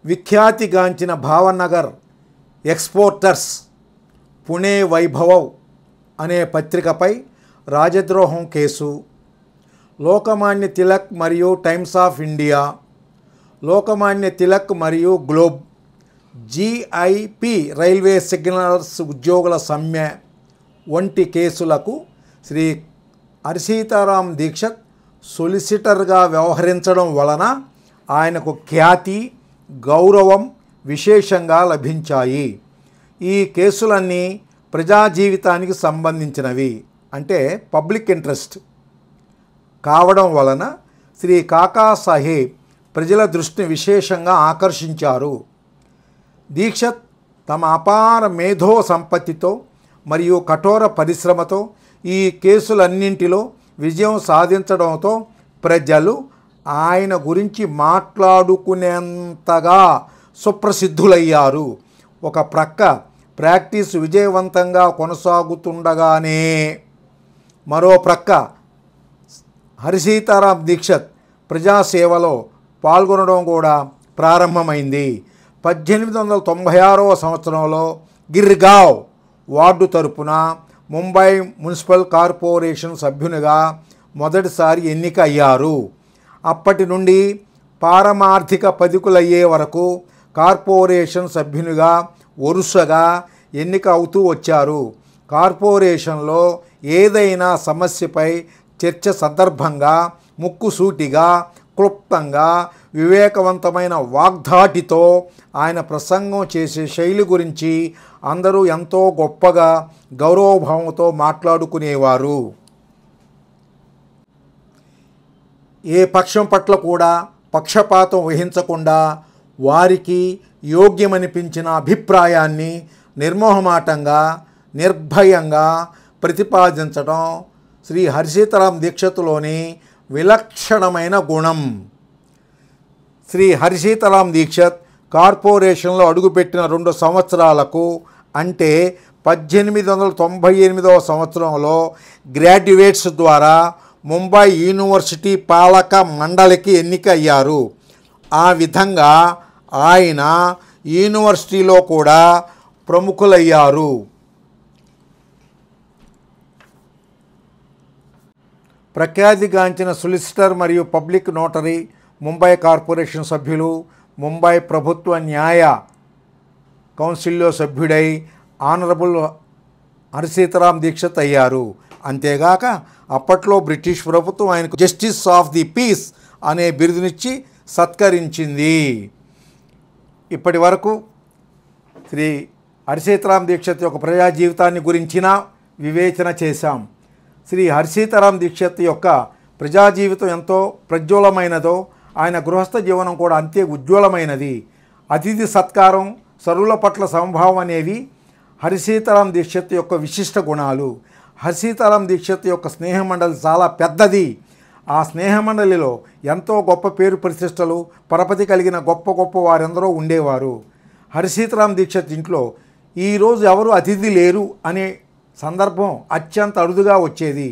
విఖ్యాతిగాంచిన Bhavnagar exporters Pune Vaibhav అనే పత్రికపై రాజద్రోహం case, Lokmanya Tilak మరియు times of India, Lokmanya Tilak మరియు గ్లోబ్, GIP రైల్వే సిగ్నల్స్ ఉద్యోగుల సమ్మె వంటి కేసులకు శ్రీ హరిసీతారాం దీక్షిత్ సొలిసిటర్గా వ్యవహరించడం వలన ఆయనకు ఖ్యాతి, గౌరవం విశేషంగా లభించాయి. ఈ కేసులన్నీ ప్రజా జీవితానికి సంబంధించినవి, అంటే పబ్లిక్ ఇంట్రెస్ట్ కావడం వలన శ్రీ కాకా సాహెబ్ ప్రజల దృష్టిని విశేషంగా ఆకర్షించారు. దీక్షిత్ తమ అపార మేధో సంపత్తితో మరియు కఠోర పరిశ్రమతో ఈ కేసులన్నింటిలో విజయం సాధించడంతో ప్రజలు ఆయన గురించి మాట్లాడుకునేంతగా సుప్రసిద్ధులయ్యారు. ఒక ప్రక్క ప్రాక్టీస్ విజయవంతంగా కొనసాగుతుండగానే మరో ప్రక్క హరిసీతారాం దీక్షిత్ ప్రజాసేవలో పాల్గొనడం కూడా ప్రారంభమైంది. 1896వ సంవత్సరంలో గిర్గావ్ వార్డు తరపున ముంబై మున్సిపల్ కార్పొరేషన్ సభ్యునిగా మొదటిసారి ఎన్నిక అయ్యారు. అప్పటి నుండి పారమార్థిక పదికులయ్యే వరకు కార్పొరేషన్ సభ్యునిగా వరుసగా ఎన్నిక అవుతూ వచ్చారు. కార్పొరేషన్లో ఏదైనా సమస్యపై చర్చ సందర్భంగా ముక్కుసూటిగా, క్లుప్తంగా, వివేకవంతమైన వాగ్ధాటితో ఆయన ప్రసంగం చేసే శైలి గురించి అందరూ ఎంతో గొప్పగా గౌరవభావంతో మాట్లాడుకునేవారు. ఏ పక్షం పట్ల కూడా పక్షపాతం వహించకుండా వారికి యోగ్యమనిపించిన అభిప్రాయాన్ని నిర్మోహమాటంగా, నిర్భయంగా ప్రతిపాదించడం శ్రీ హరిసీతారాం దీక్షిత్లోని విలక్షణమైన గుణం. శ్రీ హరిసీతారాం దీక్షిత్ కార్పొరేషన్లో అడుగుపెట్టిన 2 సంవత్సరాలకు, అంటే 1898వ సంవత్సరంలో గ్రాడ్యుయేట్స్ ద్వారా ముంబై యూనివర్సిటీ పాలక మండలికి ఎన్నిక అయ్యారు. ఆ విధంగా ఆయన యూనివర్సిటీలో కూడా ప్రముఖులయ్యారు. ప్రఖ్యాతిగాంచిన సొలిసిటర్ మరియు పబ్లిక్ నోటరీ, ముంబై కార్పొరేషన్ సభ్యులు, ముంబై ప్రభుత్వ న్యాయ కౌన్సిల్లో సభ్యుడై ఆనరబుల్ హరిసీతారాం దీక్షిత్ అయ్యారు. అంతేగాక అప్పట్లో బ్రిటిష్ ప్రభుత్వం ఆయనకు జస్టిస్ ఆఫ్ ది పీస్ అనే బిరుదునిచ్చి సత్కరించింది. ఇప్పటి వరకు శ్రీ హరిసీతారాం దీక్షిత్ యొక్క ప్రజా జీవితాన్ని గురించిన వివేచన చేశాం. శ్రీ హరిసీతారాం దీక్షిత్ యొక్క ప్రజా జీవితం ఎంతో ప్రజ్వలమైనదో ఆయన గృహస్థ జీవనం కూడా అంతే ఉజ్వలమైనది. అతిథి సత్కారం, సరువుల పట్ల సమభావం అనేవి హరిసీతారాం దీక్షిత్ యొక్క విశిష్ట గుణాలు. హరిసీతారాం దీక్షిత్ యొక్క స్నేహమండలి చాలా పెద్దది. ఆ స్నేహమండలిలో ఎంతో గొప్ప పేరు ప్రతిష్టలు, పరపతి కలిగిన గొప్ప గొప్ప వారెందరో ఉండేవారు. హరిసీతారాం దీక్షిత్ ఇంట్లో ఈరోజు ఎవరు అతిథి లేరు అనే సందర్భం అత్యంత అరుదుగా వచ్చేది.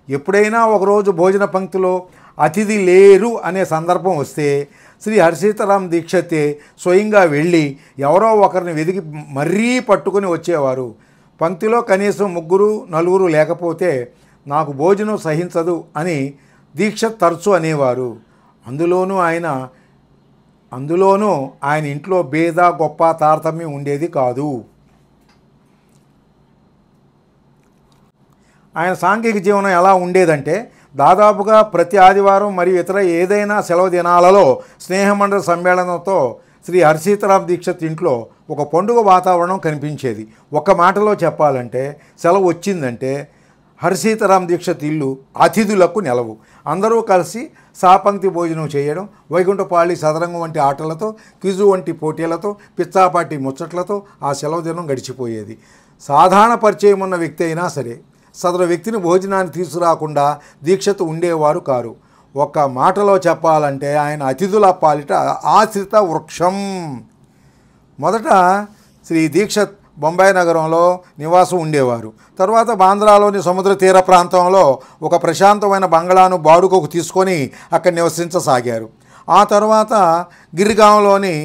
ఎప్పుడైనా ఒకరోజు భోజన పంక్తిలో అతిథి లేరు అనే సందర్భం వస్తే శ్రీ హరిసీతారాం దీక్షిత్ స్వయంగా వెళ్ళి ఎవరో ఒకరిని వెతికి మరీ పట్టుకొని వచ్చేవారు. పంక్తిలో కనీసం 3-4 లేకపోతే నాకు భోజనం సహించదు అని దీక్షిత్ తరచు అనేవారు. అందులోనూ ఆయన ఇంట్లో భేద గొప్ప తారతమ్యం ఉండేది కాదు. ఆయన సాంఘిక జీవనం ఎలా ఉండేదంటే దాదాపుగా ప్రతి ఆదివారం మరియు ఇతర ఏదైనా సెలవు దినాలలో స్నేహమండలి సమ్మేళనంతో శ్రీ హరిసీతారాం దీక్షిత్ ఇంట్లో ఒక పండుగ వాతావరణం కనిపించేది. ఒక మాటలో చెప్పాలంటే సెలవు వచ్చిందంటే హరిసీతారాం దీక్షిత్ ఇల్లు అతిథులకు నెలవు. అందరూ కలిసి సాపంక్తి భోజనం చేయడం, వైకుంఠపాళి సదరంగం వంటి ఆటలతో, క్విజు వంటి పోటీలతో, పిచ్చాపాటి ముచ్చట్లతో ఆ సెలవు దినం గడిచిపోయేది. సాధారణ పరిచయం ఉన్న వ్యక్తి అయినా సరే సదరు వ్యక్తిని భోజనాన్ని తీసుకురాకుండా దీక్షిత్ ఉండేవారు కారు. ఒక మాటలో చెప్పాలంటే ఆయన అతిథుల పాలిట ఆశ్రిత వృక్షం. మొదట శ్రీ దీక్షిత్ బొంబాయి నగరంలో నివాసం ఉండేవారు. తర్వాత బాంద్రాలోని సముద్ర తీర ప్రాంతంలో ఒక ప్రశాంతమైన బంగళాను బాడుగకు తీసుకొని అక్కడ నివసించసాగారు. ఆ తర్వాత గిరిగాంలోని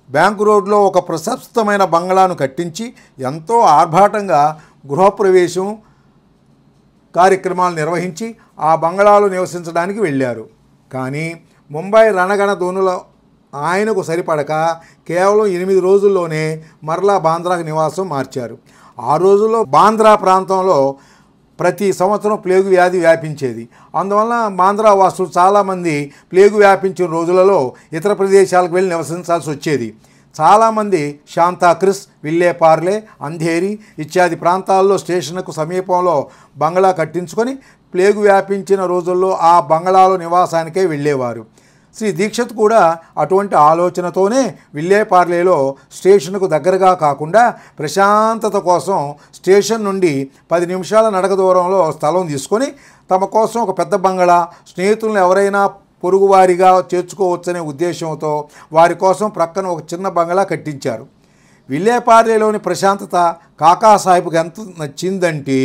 బ్యాంకు రోడ్లో ఒక ప్రశస్తమైన బంగ్లాను కట్టించి ఎంతో ఆర్భాటంగా గృహప్రవేశం కార్యక్రమాలు నిర్వహించి ఆ బంగ్లాలో నివసించడానికి వెళ్ళారు. కానీ ముంబై రణగణ ధోనుల ఆయనకు సరిపడక కేవలం 8 రోజుల్లోనే మరలా బాంద్రాకు నివాసం మార్చారు. ఆ రోజుల్లో బాంద్రా ప్రాంతంలో ప్రతి సంవత్సరం ప్లేగు వ్యాధి వ్యాపించేది. అందువల్ల బాంద్రా వాసులు చాలామంది ప్లేగు వ్యాపించిన రోజులలో ఇతర ప్రదేశాలకు వెళ్ళి నివసించాల్సి వచ్చేది. చాలామంది శాంతాక్రిస్, విల్లేపార్లే, అంధేరి ఇత్యాది ప్రాంతాల్లో స్టేషన్కు సమీపంలో బంగ్లా కట్టించుకొని ప్లేగు వ్యాపించిన రోజుల్లో ఆ బంగ్లాలో నివాసానికే వెళ్ళేవారు. శ్రీ దీక్షిత్ కూడా అటువంటి ఆలోచనతోనే విల్లేపార్లేలో స్టేషన్కు దగ్గరగా కాకుండా ప్రశాంతత కోసం స్టేషన్ నుండి 10 నిమిషాల నడక దూరంలో స్థలం తీసుకొని తమ కోసం ఒక పెద్ద బంగ్లా, స్నేహితులను ఎవరైనా పొరుగువారిగా చేర్చుకోవచ్చనే ఉద్దేశంతో వారి కోసం ప్రక్కన ఒక చిన్న బంగ్లా కట్టించారు. విల్లేపార్లేలోని ప్రశాంతత కాకాసాహెబ్కు ఎంత నచ్చిందంటే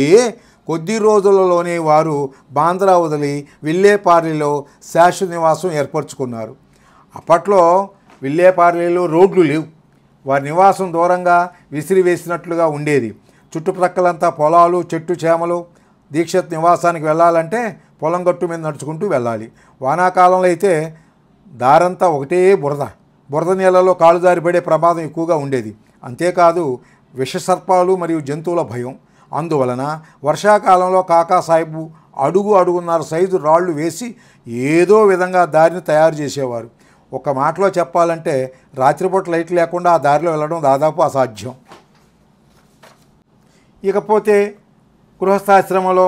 కొద్ది రోజులలోనే వారు బాంద్రా వదిలి విల్లేపార్లేలో శాశ్వత నివాసం ఏర్పరచుకున్నారు. అప్పట్లో విల్లేపార్లేలో రోడ్లు లేవు. వారి నివాసం దూరంగా విసిరివేసినట్లుగా ఉండేది. చుట్టుప్రక్కలంతా పొలాలు, చెట్టు చేమలు. దీక్షిత్ నివాసానికి వెళ్ళాలంటే పొలం గట్టు మీద నడుచుకుంటూ వెళ్ళాలి. వానాకాలంలో అయితే దారంతా ఒకటే బురద నీళ్ళలో కాలు జారిపడే ప్రమాదం ఎక్కువగా ఉండేది. అంతేకాదు విషసర్పాలు మరియు జంతువుల భయం. అందువలన వర్షాకాలంలో కాకాసాహెబ్ అడుగున్నర సైజు రాళ్లు వేసి ఏదో విధంగా దారిని తయారు చేసేవారు. ఒక మాటలో చెప్పాలంటే రాత్రిపూట లైట్ లేకుండా ఆ దారిలో వెళ్ళడం దాదాపు అసాధ్యం. ఇకపోతే గృహస్థాశ్రమంలో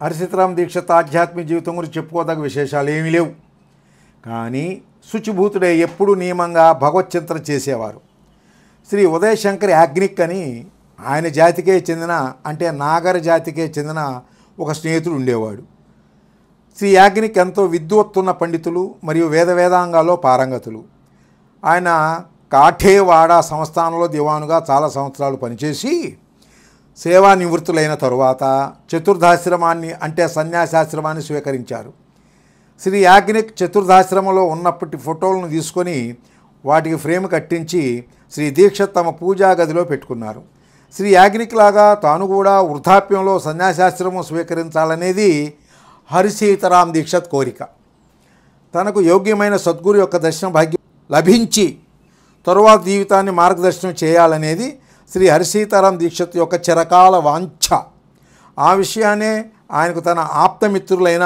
హర్షితరామ్ దీక్షిత్ ఆధ్యాత్మిక జీవితం గురించి చెప్పుకోదగ్గ విశేషాలు ఏమీ లేవు. కానీ శుచిభూతుడే ఎప్పుడూ నియమంగా భగవచ్చింతన చేసేవారు. శ్రీ ఉదయశంకర్ యాజ్ఞిక్ అని ఆయన జాతికే చెందిన, అంటే నాగర జాతికే చెందిన ఒక స్నేహితుడు ఉండేవాడు. శ్రీ యాజ్ఞిక్ ఎంతో విద్వత్తున్న పండితులు మరియు వేదాంగాల్లో పారంగతులు. ఆయన కాఠేవాడ సంస్థానంలో దివానుగా చాలా సంవత్సరాలు పనిచేసి సేవా నివృత్తులైన తరువాత చతుర్థాశ్రమాన్ని, అంటే సన్యాసాశ్రమాన్ని స్వీకరించారు. శ్రీ యాజ్ఞిక్ చతుర్థాశ్రమంలో ఉన్నప్పటి ఫోటోలను తీసుకొని వాటికి ఫ్రేమ్ కట్టించి శ్రీ దీక్షిత్ తమ పూజా గదిలో పెట్టుకున్నారు. శ్రీ యాజ్ఞిక్ లాగా తాను కూడా వృద్ధాప్యంలో సన్యాసాశ్రమం స్వీకరించాలనేది హరిసీతారాం దీక్షిత్ కోరిక. తనకు యోగ్యమైన సద్గురు యొక్క దర్శన భాగ్యం లభించి తరువాత జీవితాన్ని మార్గదర్శనం చేయాలనేది శ్రీ హరిసీతారాం దీక్షిత్ యొక్క చిరకాల వాంఛ. ఆ విషయాన్నే ఆయనకు తన ఆప్తమిత్రులైన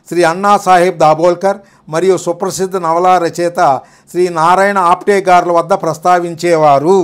శ్రీ అన్నాసాహెబ్ దాబోల్కర్ మరియు సుప్రసిద్ధ నవలా రచయిత శ్రీ నారాయణ ఆప్టే గార్ల వద్ద ప్రస్తావించేవారు.